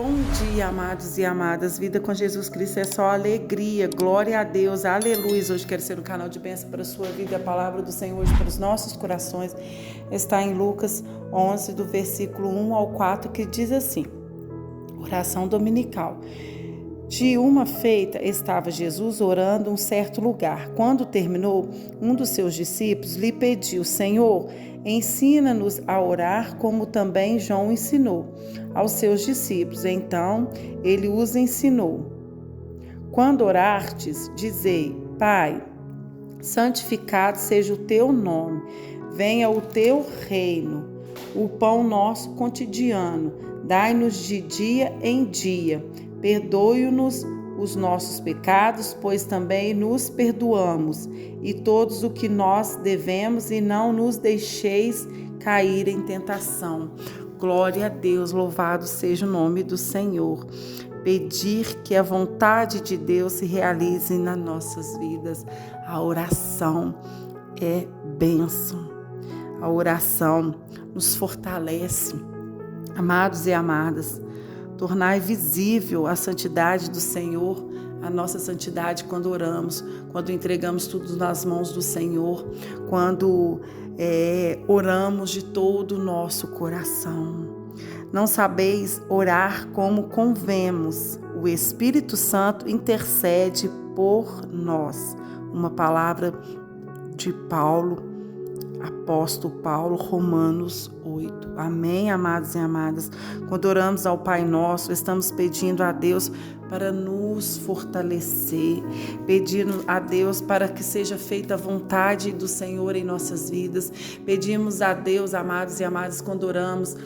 Bom dia, amados e amadas. Vida com Jesus Cristo é só alegria. Glória a Deus. Aleluia. Hoje quero ser um canal de bênção para a sua vida. A palavra do Senhor hoje para os nossos corações está em Lucas 11, do versículo 1 ao 4, que diz assim: oração dominical. De uma feita estava Jesus orando em um certo lugar. Quando terminou, um dos seus discípulos lhe pediu: Senhor, ensina-nos a orar como também João ensinou aos seus discípulos. Então ele os ensinou: quando orardes, dizei: Pai, santificado seja o teu nome, venha o teu reino. O pão nosso cotidiano dai-nos de dia em dia. Perdoe-nos os nossos pecados, pois também nos perdoamos, e todos o que nós devemos, e não nos deixeis cair em tentação. Glória a Deus, louvado seja o nome do Senhor. Pedir que a vontade de Deus se realize nas nossas vidas. A oração é bênção. A oração nos fortalece. Amados e amadas, tornar visível a santidade do Senhor, a nossa santidade quando oramos, quando entregamos tudo nas mãos do Senhor, quando oramos de todo o nosso coração. Não sabeis orar como convemos, o Espírito Santo intercede por nós. Uma palavra de Paulo, apóstolo Paulo, Romanos 8. Amém, amados e amadas? Quando oramos ao Pai Nosso, estamos pedindo a Deus para nos fortalecer, pedindo a Deus para que seja feita a vontade do Senhor em nossas vidas. Pedimos a Deus, amados e amadas, quando oramos,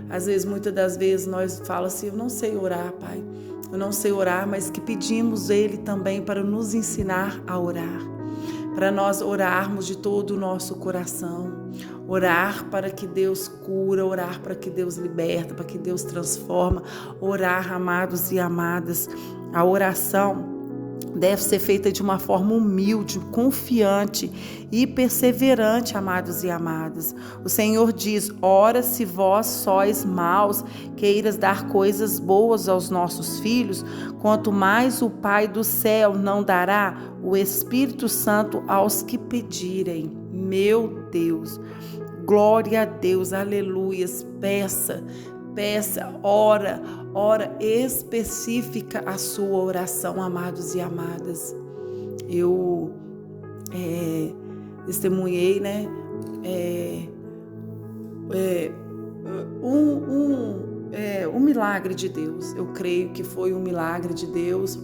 às vezes, muitas das vezes, nós falamos assim: eu não sei orar, Pai, eu não sei orar, mas que pedimos Ele também para nos ensinar a orar. Para nós orarmos de todo o nosso coração, orar para que Deus cura, orar para que Deus liberta, para que Deus transforma, orar, amados e amadas. A oração deve ser feita de uma forma humilde, confiante e perseverante, amados e amadas. O Senhor diz: ora, se vós sois maus, queiras dar coisas boas aos nossos filhos, quanto mais o Pai do céu não dará o Espírito Santo aos que pedirem. Meu Deus, glória a Deus, aleluias. Peça, ora, especifica a sua oração, amados e amadas. Eu testemunhei, um milagre de Deus. Eu creio que foi um milagre de Deus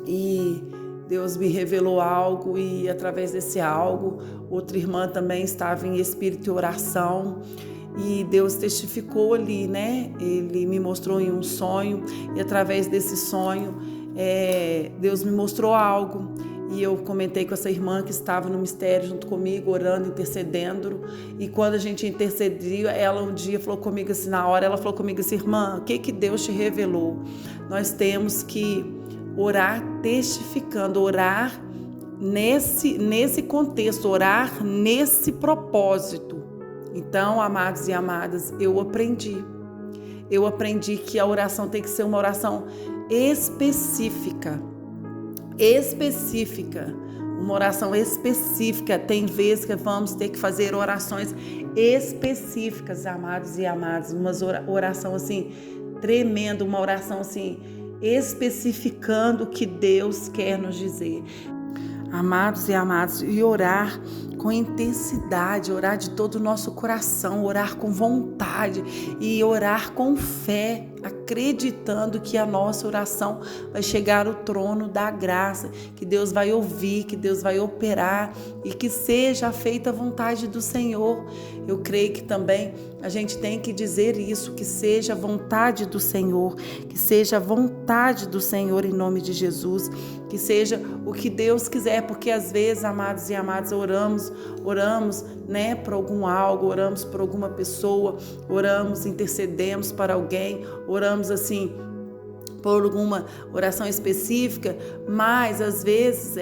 e Deus me revelou algo, e através desse algo, outra irmã também estava em espírito e oração. E Deus testificou ali, Ele me mostrou em um sonho, e através desse sonho, Deus me mostrou algo. E eu comentei com essa irmã que estava no mistério junto comigo, orando, intercedendo. E quando a gente intercedia, ela um dia falou comigo assim, na hora ela falou comigo assim: irmã, o que Deus te revelou? Nós temos que orar testificando, orar nesse contexto, orar nesse propósito. Então, amados e amadas, eu aprendi que a oração tem que ser uma oração específica, uma oração específica. Tem vezes que vamos ter que fazer orações específicas, amados e amadas, uma oração assim tremenda, uma oração assim especificando o que Deus quer nos dizer. Amados e amadas, e orar com intensidade, orar de todo o nosso coração, orar com vontade e orar com fé, acreditando que a nossa oração vai chegar ao trono da graça, que Deus vai ouvir, que Deus vai operar e que seja feita a vontade do Senhor. Eu creio que também a gente tem que dizer isso, que seja a vontade do Senhor, que seja a vontade do Senhor em nome de Jesus, que seja o que Deus quiser, porque às vezes, amados e amadas, oramos, por algum algo, oramos por alguma pessoa, oramos, intercedemos para alguém, oramos assim por alguma oração específica, mas às vezes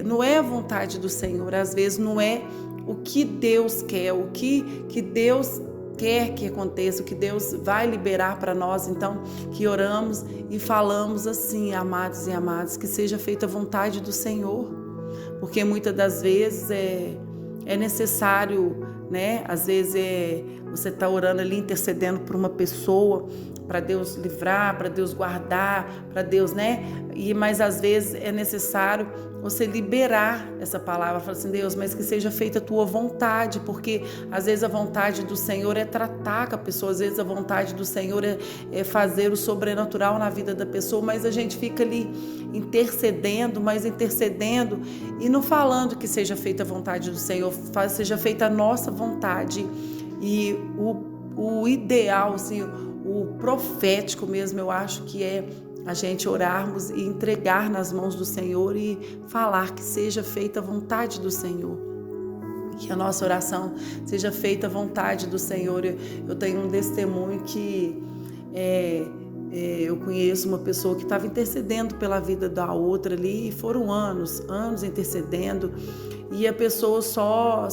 não é a vontade do Senhor, às vezes não é o que Deus quer, o que Deus quer que aconteça, o que Deus vai liberar para nós. Então, que oramos e falamos assim, amados e amadas, que seja feita a vontade do Senhor, porque muitas das vezes é necessário, né? Às vezes você está orando ali, intercedendo por uma pessoa, para Deus livrar, para Deus guardar, para Deus, né? Mas às vezes é necessário você liberar essa palavra, falar assim, Deus, mas que seja feita a tua vontade, porque às vezes a vontade do Senhor é tratar com a pessoa, às vezes a vontade do Senhor é fazer o sobrenatural na vida da pessoa, mas a gente fica ali intercedendo e não falando que seja feita a vontade do Senhor, seja feita a nossa vontade. E o ideal, assim, o profético mesmo, eu acho que é a gente orarmos e entregar nas mãos do Senhor e falar que seja feita a vontade do Senhor. Que a nossa oração seja feita a vontade do Senhor. Eu tenho um testemunho que eu conheço uma pessoa que estava intercedendo pela vida da outra ali, e foram anos intercedendo, e a pessoa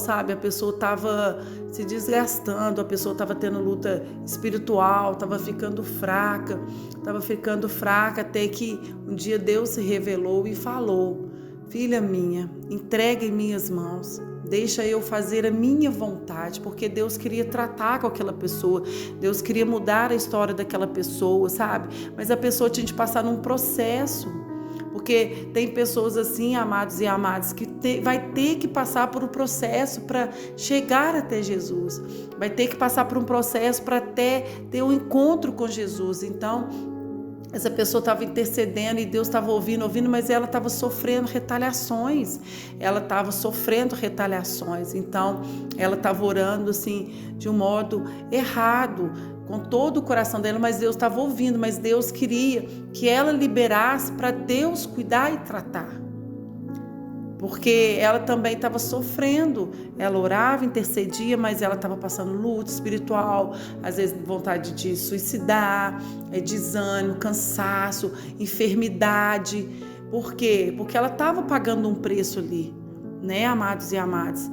a pessoa estava se desgastando, a pessoa estava tendo luta espiritual, estava ficando fraca, até que um dia Deus se revelou e falou, filha minha, entregue em minhas mãos, deixa eu fazer a minha vontade, porque Deus queria tratar com aquela pessoa, Deus queria mudar a história daquela pessoa, sabe? Mas a pessoa tinha de passar num processo, porque tem pessoas assim, amados e amadas, que vai ter que passar por um processo para chegar até Jesus, vai ter que passar por um processo para até ter um encontro com Jesus. Então, essa pessoa estava intercedendo e Deus estava ouvindo, mas ela estava sofrendo retaliações. Então, ela estava orando assim, de um modo errado, com todo o coração dela, mas Deus estava ouvindo, mas Deus queria que ela liberasse para Deus cuidar e tratar. Porque ela também estava sofrendo, ela orava, intercedia, mas ela estava passando luta espiritual, às vezes vontade de suicidar, desânimo, cansaço, enfermidade. Por quê? Porque ela estava pagando um preço ali, né, amados e amadas?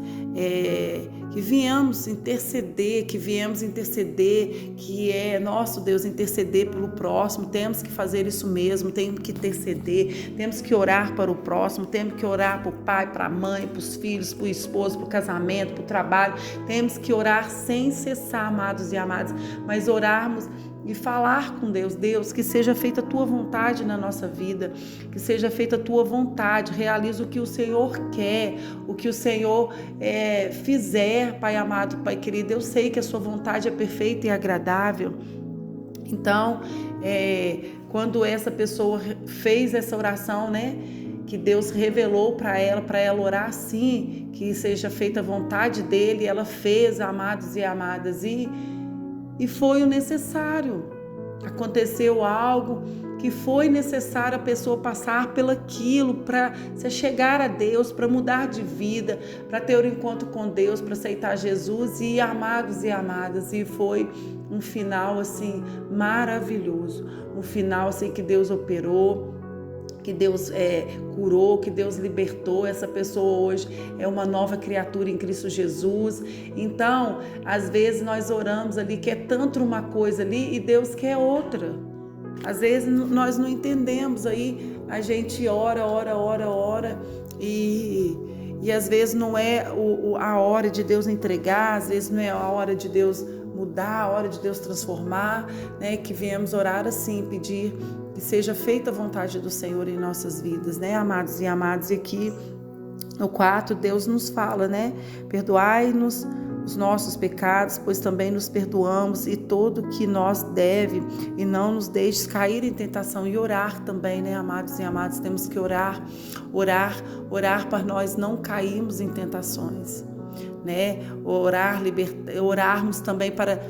Que viemos interceder, que é nosso Deus interceder pelo próximo. Temos que fazer isso mesmo, temos que interceder, temos que orar para o próximo, temos que orar para o pai, para a mãe, para os filhos, para o esposo, para o casamento, para o trabalho. Temos que orar sem cessar, amados e amadas, mas orarmos e falar com Deus, Deus, que seja feita a tua vontade na nossa vida, que seja feita a tua vontade, realiza o que o Senhor quer, o que o Senhor fizer, Pai amado, Pai querido. Eu sei que a sua vontade é perfeita e agradável. Então, quando essa pessoa fez essa oração, né, que Deus revelou para ela orar assim, que seja feita a vontade dele, ela fez, amados e amadas, e foi o necessário. Aconteceu algo que foi necessário a pessoa passar pelaquilo para se chegar a Deus, para mudar de vida, para ter um encontro com Deus, para aceitar Jesus. E amados e amadas, e foi um final assim maravilhoso, um final assim que Deus operou, que Deus curou, que Deus libertou. Essa pessoa hoje é uma nova criatura em Cristo Jesus. Então, às vezes nós oramos ali, quer tanto uma coisa ali e Deus quer outra. Às vezes nós não entendemos, aí a gente ora e às vezes não é a hora de Deus entregar, às vezes não é a hora de Deus mudar, a hora de Deus transformar, né? Que viemos orar assim, pedir que seja feita a vontade do Senhor em nossas vidas, né, amados e amadas? E aqui no 4, Deus nos fala, né? Perdoai-nos os nossos pecados, pois também nos perdoamos, e todo que nós deve, e não nos deixes cair em tentação. E orar também, né, amados e amadas? Temos que orar para nós não cairmos em tentações, né? Orarmos também para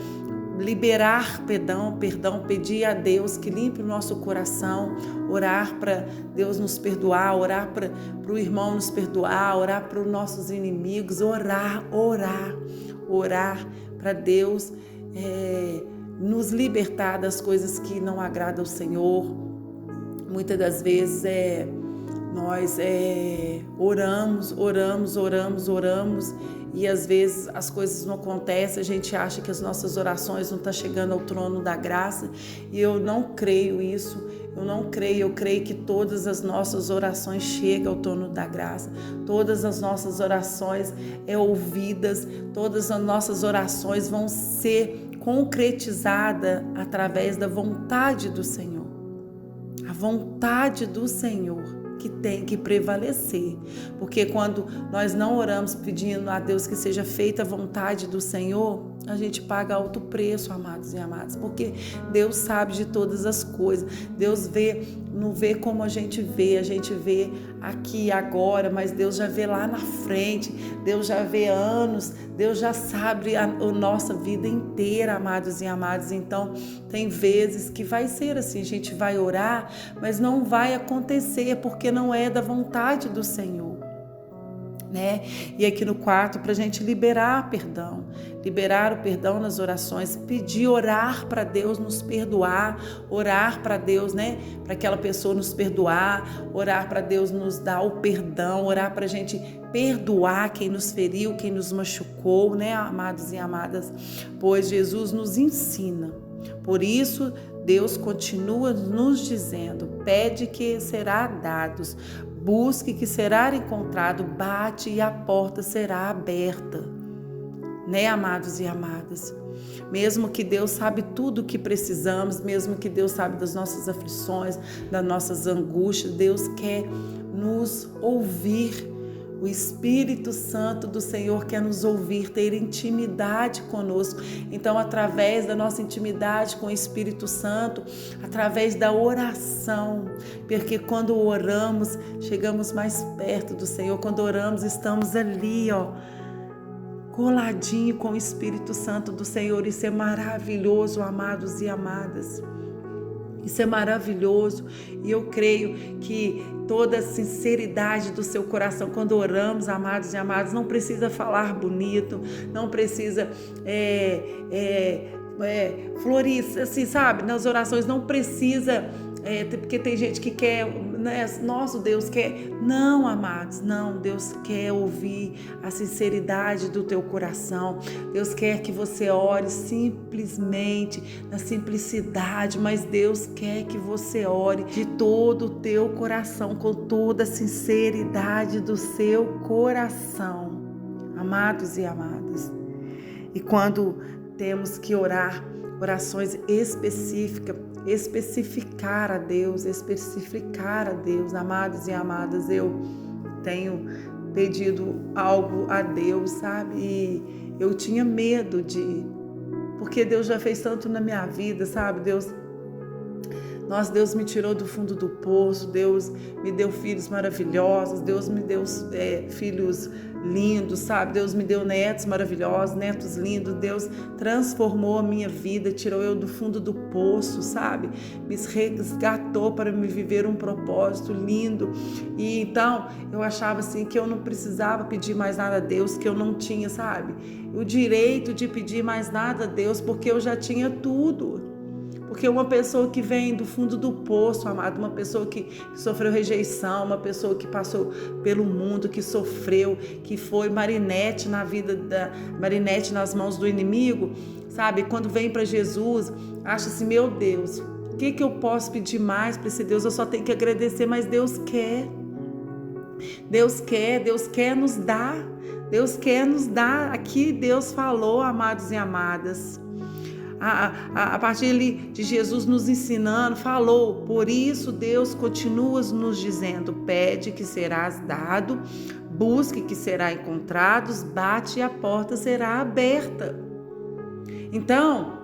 liberar perdão, pedir a Deus que limpe o nosso coração, orar para Deus nos perdoar, orar para o irmão nos perdoar, orar para os nossos inimigos, orar para Deus nos libertar das coisas que não agradam ao Senhor. Muitas das vezes nós oramos e às vezes as coisas não acontecem, a gente acha que as nossas orações não estão chegando ao trono da graça, e eu não creio isso. Eu creio que todas as nossas orações chegam ao trono da graça, todas as nossas orações ouvidas, todas as nossas orações vão ser concretizadas através da vontade do Senhor. A vontade do Senhor que tem que prevalecer, porque quando nós não oramos pedindo a Deus que seja feita a vontade do Senhor, a gente paga alto preço, amados e amadas, porque Deus sabe de todas as coisas. Deus não vê como a gente vê aqui agora, mas Deus já vê lá na frente, Deus já vê anos, Deus já sabe a nossa vida inteira, amados e amadas. Então, tem vezes que vai ser assim, a gente vai orar, mas não vai acontecer, porque não é da vontade do Senhor. E aqui no quarto, para a gente liberar o perdão nas orações, pedir, orar para Deus nos perdoar, orar para Deus, para aquela pessoa nos perdoar, orar para Deus nos dar o perdão, orar para a gente perdoar quem nos feriu, quem nos machucou, amados e amadas, pois Jesus nos ensina. Por isso, Deus continua nos dizendo: pede que será dado, busque que será encontrado, bate e a porta será aberta. Amados e amadas? Mesmo que Deus sabe tudo o que precisamos, mesmo que Deus sabe das nossas aflições, das nossas angústias, Deus quer nos ouvir. O Espírito Santo do Senhor quer nos ouvir, ter intimidade conosco. Então, através da nossa intimidade com o Espírito Santo, através da oração, porque quando oramos, chegamos mais perto do Senhor. Quando oramos, estamos ali, coladinho com o Espírito Santo do Senhor. Isso é maravilhoso, amados e amadas. Isso é maravilhoso, e eu creio que toda a sinceridade do seu coração, quando oramos, amados e amadas, não precisa falar bonito, não precisa florir, assim, sabe? Nas orações não precisa, porque tem gente que quer, nosso Deus quer. Não, amados, não. Deus quer ouvir a sinceridade do teu coração. Deus quer que você ore simplesmente, na simplicidade, mas Deus quer que você ore de todo o teu coração, com toda a sinceridade do seu coração, amados e amadas. E quando temos que orar, orações específicas, especificar a Deus, amados e amadas, eu tenho pedido algo a Deus, sabe? E eu tinha medo porque Deus já fez tanto na minha vida, sabe? Deus me tirou do fundo do poço, Deus me deu filhos maravilhosos, Deus me deu filhos lindos, sabe? Deus me deu netos maravilhosos, netos lindos. Deus transformou a minha vida, tirou eu do fundo do poço, sabe? Me resgatou para me viver um propósito lindo. E então eu achava assim que eu não precisava pedir mais nada a Deus, que eu não tinha, sabe, o direito de pedir mais nada a Deus, porque eu já tinha tudo. Porque uma pessoa que vem do fundo do poço, amado, uma pessoa que sofreu rejeição, uma pessoa que passou pelo mundo, que sofreu, que foi marinete marinete nas mãos do inimigo, sabe? Quando vem para Jesus, acha assim: meu Deus, o que eu posso pedir mais para esse Deus? Eu só tenho que agradecer, mas Deus quer. Deus quer nos dar. Deus quer nos dar. Aqui Deus falou, amados e amadas. A partir de Jesus nos ensinando, falou. Por isso Deus continua nos dizendo: pede que serás dado, busque que será encontrado, bate e a porta será aberta. Então,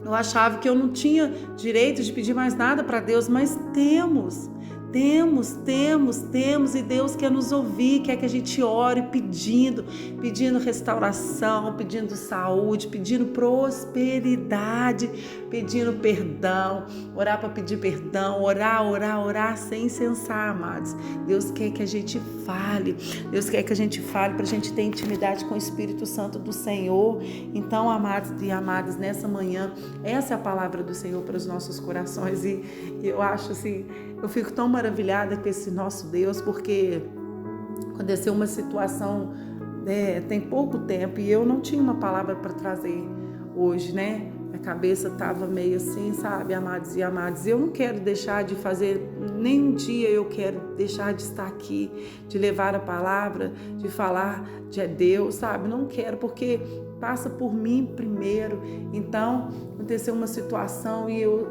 eu achava que eu não tinha direito de pedir mais nada para Deus, mas temos, e Deus quer nos ouvir, quer que a gente ore pedindo restauração, pedindo saúde, pedindo prosperidade, pedindo perdão, orar para pedir perdão, orar sem cessar, amados. Deus quer que a gente fale, para a gente ter intimidade com o Espírito Santo do Senhor. Então, amados e amadas, nessa manhã, essa é a palavra do Senhor para os nossos corações, e eu acho assim, eu fico tão maravilhada com esse nosso Deus, porque aconteceu uma situação tem pouco tempo e eu não tinha uma palavra para trazer hoje, né? A cabeça estava meio assim, sabe, amados e amadas. Eu não quero deixar de fazer, nem um dia eu quero deixar de estar aqui, de levar a palavra, de falar de Deus, sabe? Não quero, porque passa por mim primeiro. Então, aconteceu uma situação e eu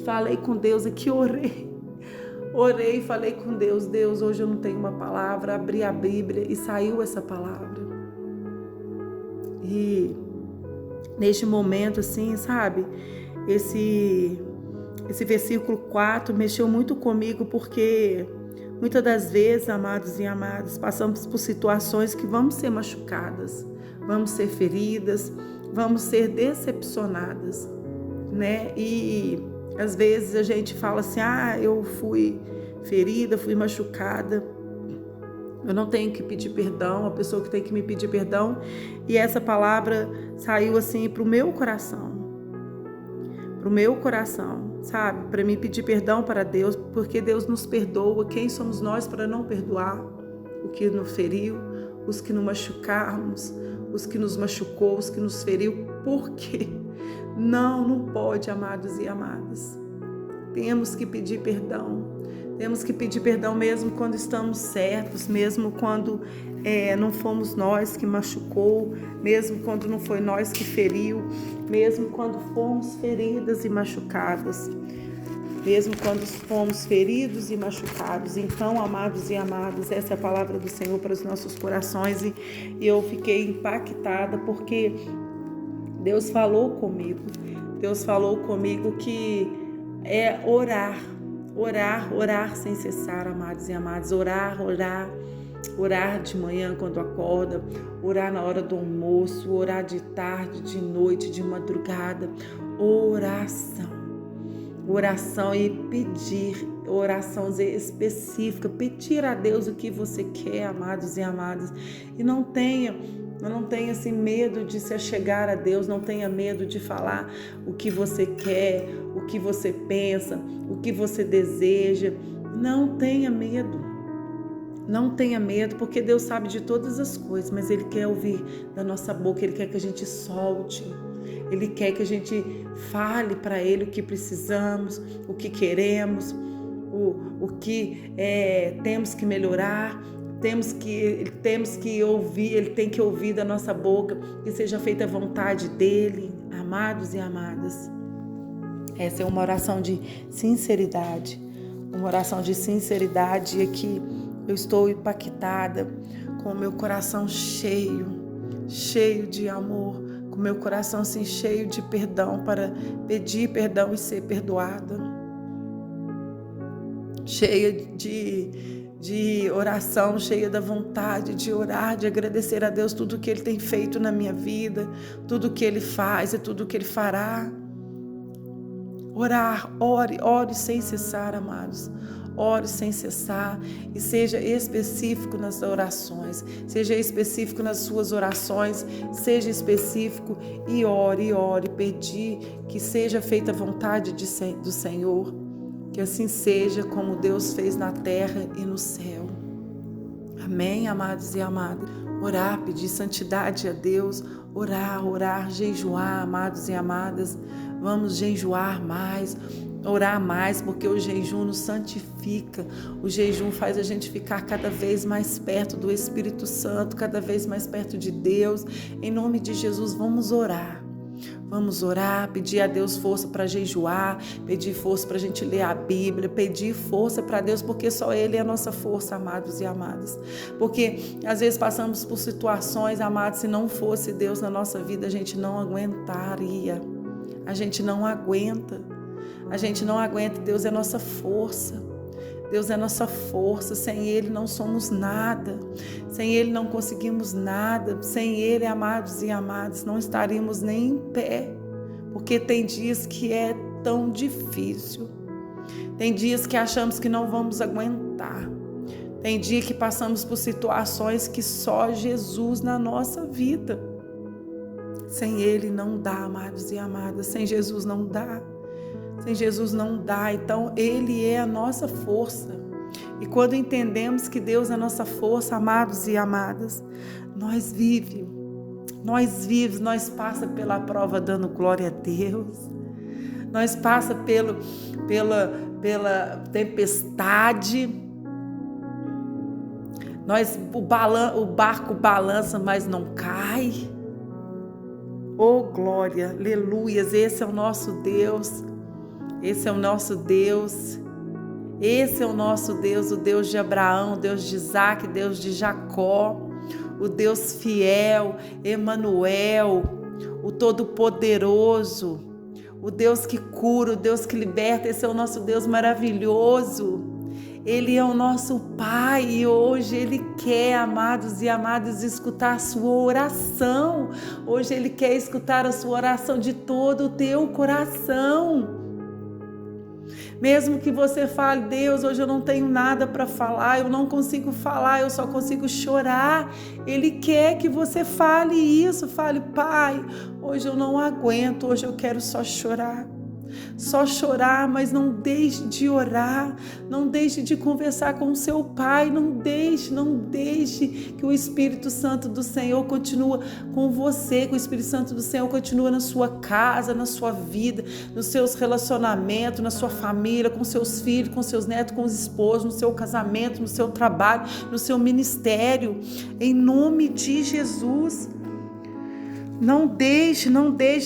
falei com Deus aqui, orei e falei com Deus, hoje eu não tenho uma palavra, abri a Bíblia e saiu essa palavra. E neste momento, assim, sabe, esse versículo 4 mexeu muito comigo, porque muitas das vezes, amados e amadas, passamos por situações que vamos ser machucadas, vamos ser feridas, vamos ser decepcionadas, né? E às vezes a gente fala assim, eu fui ferida, fui machucada, eu não tenho que pedir perdão, a pessoa que tem que me pedir perdão. E essa palavra saiu assim pro meu coração, sabe? Para mim pedir perdão para Deus, porque Deus nos perdoa. Quem somos nós para não perdoar o que nos feriu, os que nos machucarmos, os que nos machucou, os que nos feriu? Por quê? Não pode, amados e amadas. Temos que pedir perdão. Temos que pedir perdão mesmo quando estamos certos, mesmo quando não fomos nós que machucou, mesmo quando não foi nós que feriu, mesmo quando fomos feridas e machucadas, mesmo quando fomos feridos e machucados. Então, amados e amadas, essa é a palavra do Senhor para os nossos corações, e eu fiquei impactada porque Deus falou comigo que é orar sem cessar, amados e amadas, orar de manhã quando acorda, orar na hora do almoço, orar de tarde, de noite, de madrugada, oração e pedir, oração específica, pedir a Deus o que você quer, amados e amadas, e não tenha assim medo de se achegar a Deus, não tenha medo de falar o que você quer, o que você pensa, o que você deseja. Não tenha medo, porque Deus sabe de todas as coisas, mas Ele quer ouvir da nossa boca, Ele quer que a gente solte, Ele quer que a gente fale para Ele o que precisamos, o que queremos, o que temos que melhorar. Temos que ouvir, Ele tem que ouvir da nossa boca, que seja feita a vontade dEle, amados e amadas. Essa é uma oração de sinceridade, e que eu estou impactada, com o meu coração cheio de amor, com o meu coração assim, cheio de perdão, para pedir perdão e ser perdoada, cheia de oração, cheia da vontade de orar, de agradecer a Deus tudo que Ele tem feito na minha vida, tudo que Ele faz e tudo que Ele fará. Ore sem cessar, amados. Ore sem cessar e seja específico nas orações, seja específico nas suas orações, seja específico e ore, pedir que seja feita a vontade do Senhor, que assim seja como Deus fez na terra e no céu. Amém, amados e amadas? Orar, pedir santidade a Deus, orar, jejuar, amados e amadas. Vamos jejuar mais, orar mais, porque o jejum nos santifica. O jejum faz a gente ficar cada vez mais perto do Espírito Santo, cada vez mais perto de Deus. Em nome de Jesus, vamos orar, pedir a Deus força para jejuar, pedir força para a gente ler a Bíblia, pedir força para Deus, porque só Ele é a nossa força, amados e amadas. Porque às vezes passamos por situações, amados, se não fosse Deus na nossa vida, a gente não aguentaria. A gente não aguenta. Deus é nossa força. Sem Ele não somos nada. Sem Ele não conseguimos nada. Sem Ele, amados e amadas, não estaríamos nem em pé. Porque tem dias que é tão difícil. Tem dias que achamos que não vamos aguentar. Tem dia que passamos por situações que só Jesus na nossa vida. Sem Ele não dá, amados e amadas. Sem Jesus não dá. Então Ele é a nossa força. E quando entendemos que Deus é a nossa força, amados e amadas, nós vivos, nós passa pela prova dando glória a Deus, nós passa pela tempestade, o barco balança, mas não cai. Oh glória, aleluias, esse é o nosso Deus, esse é o nosso Deus. Esse é o nosso Deus, o Deus de Abraão, o Deus de Isaac, Deus de Jacó, o Deus fiel, Emanuel, o Todo-Poderoso, o Deus que cura, o Deus que liberta. Esse é o nosso Deus maravilhoso. Ele é o nosso Pai e hoje Ele quer, amados e amadas, escutar a sua oração. Hoje Ele quer escutar a sua oração de todo o teu coração. Mesmo que você fale, Deus, hoje eu não tenho nada para falar, eu não consigo falar, eu só consigo chorar. Ele quer que você fale isso, fale, Pai, hoje eu não aguento, hoje eu quero só chorar. Só chorar, mas não deixe de orar, não deixe de conversar com o seu Pai, não deixe que o Espírito Santo do Senhor continue com você, que o Espírito Santo do Senhor continue na sua casa, na sua vida, nos seus relacionamentos, na sua família, com seus filhos, com seus netos, com os esposos, no seu casamento, no seu trabalho, no seu ministério, em nome de Jesus. Não deixe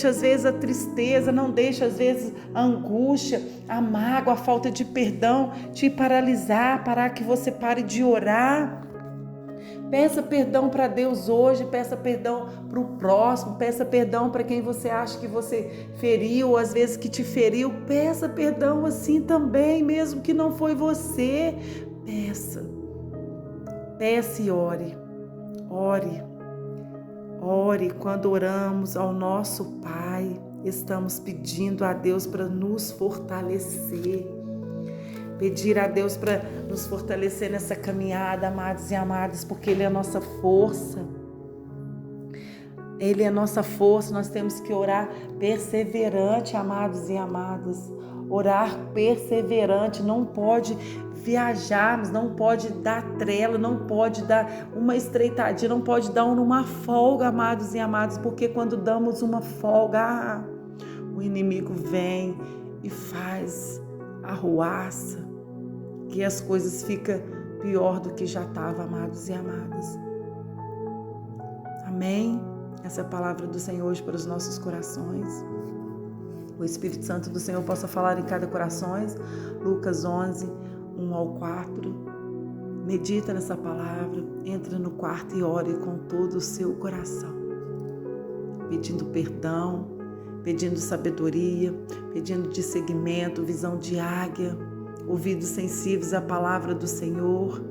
às vezes a tristeza, não deixe às vezes a angústia, a mágoa, a falta de perdão te paralisar, para que você pare de orar. Peça perdão para Deus hoje, peça perdão para o próximo, peça perdão para quem você acha que você feriu, ou às vezes que te feriu, peça perdão assim também, mesmo que não foi você. Peça e ore. Ore, quando oramos ao nosso Pai, estamos pedindo a Deus para nos fortalecer. Pedir a Deus para nos fortalecer nessa caminhada, amados e amadas, porque Ele é a nossa força. Ele é a nossa força, nós temos que orar perseverante, amados e amadas. Orar perseverante, não pode viajarmos, não pode dar trela, não pode dar uma estreitadinha, não pode dar uma folga, amados e amadas, porque quando damos uma folga, o inimigo vem e faz arruaça, que as coisas ficam pior do que já estava, amados e amadas. Amém? Essa é a palavra do Senhor hoje para os nossos corações. O Espírito Santo do Senhor possa falar em cada coração. Lucas 11, 1 ao 4. Medita nessa palavra, entra no quarto e ore com todo o seu coração, pedindo perdão, pedindo sabedoria, pedindo discernimento, visão de águia, ouvidos sensíveis à palavra do Senhor,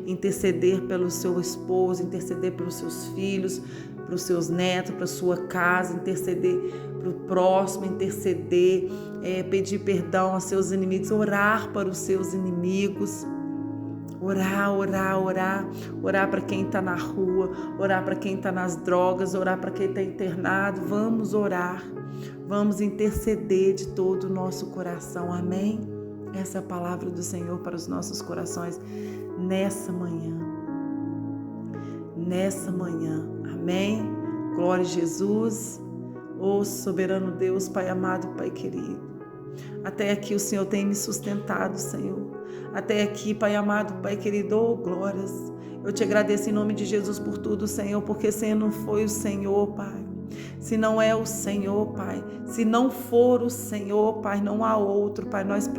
interceder pelo seu esposo, interceder pelos seus filhos, para os seus netos, para a sua casa, interceder para o próximo, interceder, pedir perdão aos seus inimigos, orar para os seus inimigos, orar para quem está na rua, orar para quem está nas drogas, orar para quem está internado. Vamos orar, vamos interceder de todo o nosso coração, amém? Essa é a palavra do Senhor para os nossos corações nessa manhã, amém? Glória a Jesus, ó soberano Deus, Pai amado, Pai querido. Até aqui o Senhor tem me sustentado, Senhor. Até aqui, Pai amado, Pai querido, oh glórias. Eu te agradeço em nome de Jesus por tudo, Senhor, porque se não foi o Senhor, Pai, se não é o Senhor, Pai, se não for o Senhor, Pai, não há outro, Pai, nós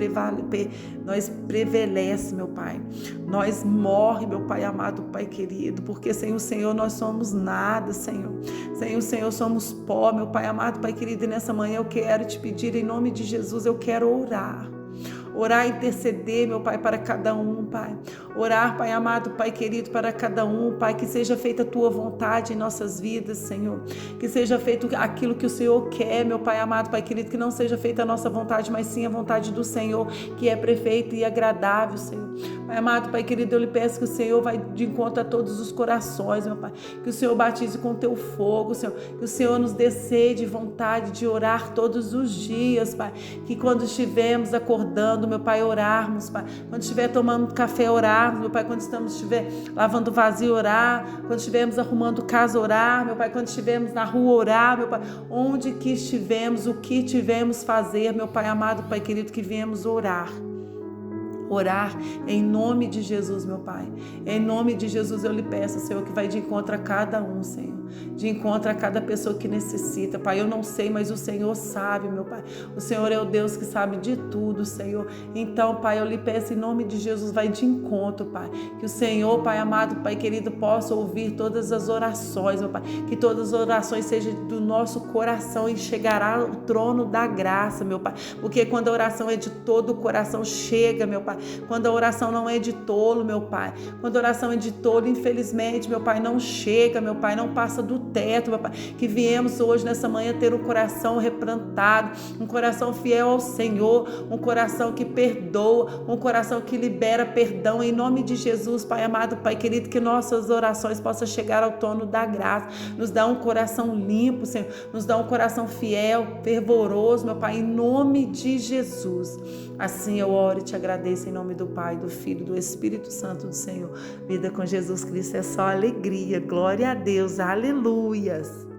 prevalece, meu Pai, nós morre, meu Pai amado, Pai querido, porque sem o Senhor nós somos nada, Senhor, sem o Senhor somos pó, meu Pai amado, Pai querido, e nessa manhã eu quero te pedir, em nome de Jesus, eu quero orar e interceder, meu Pai, para cada um, Pai. Orar, Pai amado, Pai querido, para cada um, Pai, que seja feita a Tua vontade em nossas vidas, Senhor. Que seja feito aquilo que o Senhor quer, meu Pai amado, Pai querido, que não seja feita a nossa vontade, mas sim a vontade do Senhor, que é perfeita e agradável, Senhor. Pai amado, Pai querido, eu lhe peço que o Senhor vai de encontro a todos os corações, meu Pai. Que o Senhor batize com Teu fogo, Senhor. Que o Senhor nos dê sede e vontade de orar todos os dias, Pai. Que quando estivermos acordando, sentando, meu Pai, orarmos, Pai. Quando estiver tomando café, orarmos, meu Pai. Quando estiver lavando vasilha, orar. Quando estivermos arrumando casa, orar, meu Pai. Quando estivermos na rua, orar, meu Pai. Onde que estivermos, o que tivemos fazer, meu Pai amado, Pai querido, que viemos orar. Orar em nome de Jesus, meu Pai. Em nome de Jesus eu lhe peço, Senhor, que vai de encontro a cada um, Senhor. De encontro a cada pessoa que necessita, Pai. Eu não sei, mas o Senhor sabe, meu Pai. O Senhor é o Deus que sabe de tudo, Senhor. Então, Pai, eu lhe peço em nome de Jesus, vai de encontro, Pai. Que o Senhor, Pai amado, Pai querido, possa ouvir todas as orações, meu Pai. Que todas as orações sejam do nosso coração e chegará ao trono da graça, meu Pai. Porque quando a oração é de todo o coração, chega, meu Pai. Quando a oração não é de tolo, meu Pai. Quando a oração é de tolo, infelizmente, meu Pai, não chega, meu Pai, não passa do teto, meu Pai. Que viemos hoje, nessa manhã, ter um coração replantado, um coração fiel ao Senhor, um coração que perdoa, um coração que libera perdão, em nome de Jesus, Pai amado, Pai querido, que nossas orações possam chegar ao trono da graça. Nos dá um coração limpo, Senhor. Nos dá um coração fiel, fervoroso, meu Pai, em nome de Jesus. Assim eu oro e te agradeço em nome do Pai, do Filho e do Espírito Santo do Senhor. Vida com Jesus Cristo é só alegria. Glória a Deus. Aleluias.